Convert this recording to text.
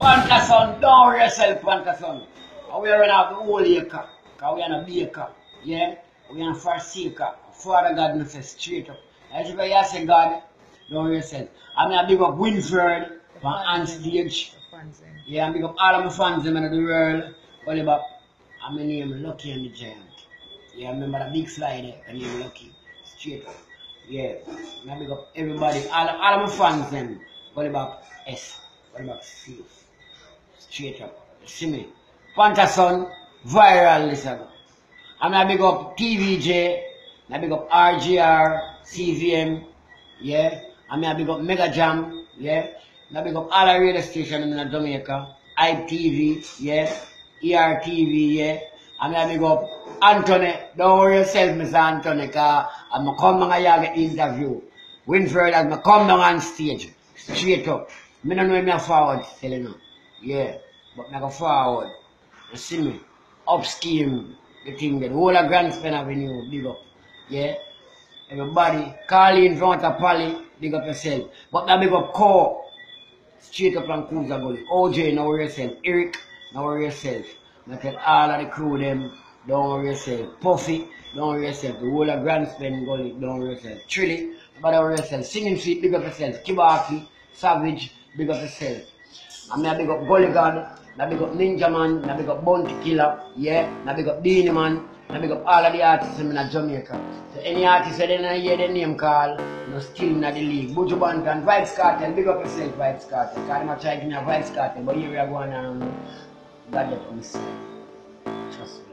Pantason, don't worry yourself, Pantason. We are running out the whole acre. Because we are a baker. Yeah? We are a forsaker. Father God knows us straight up. As if I say God, don't worry yourself. I'm going to big up Winfred from on stage. Yeah, I'm big up all of my fans in the world. Oliver, I'm going to name Lucky and the Giant. Yeah, remember the big fly there, the name Lucky. Straight up. Yeah. I'm going to big up everybody, all of my fans then. Oliver S. Oliver C. Straight up. You see me? Pantason, viral listen. I'm going to big up TVJ. I'm big up RGR, CVM. Yeah. I'm going to big up Mega Jam. Yeah. I'm big up all the radio stations in Jamaica. ITV. Yeah. ERTV. Yeah. I'm going to big up Anthony. Don't worry yourself, Mr. Anthony, because I'm going to come down and get interview. Winfred, I'm going to come down on stage. Straight up. I don't know if I'm forward still, you know. Yeah. But I go forward. You see me? Up scheme. The thing that whole of Grand Spen Avenue, big up. Yeah? Everybody, call in front of Polly, big up yourself. But now big up Core, straight up from Cruiser Gully. OJ, now worry yourself. Eric, now worry yourself. I tell all of the crew them, don't worry yourself. Puffy, don't worry yourself. The whole of Grand Spen Gully, don't worry yourself. Trilly, don't worry yourself. Singing Sweet, big up yourself. Kibaki, Savage, big up yourself. I'm going to big up Gully God. I big up Ninja Man, I big up Bounty Killer, yeah, I big up Beanie Man, I big up all of the artists in Jamaica. So any artist that don't hear the name call, you know, still in the league. Buju Banton, Vybz Kartel, big up yourself, Vybz Kartel. Because I'm trying to give me a Vybz Kartel, but here we are going on, God let me see. Trust me.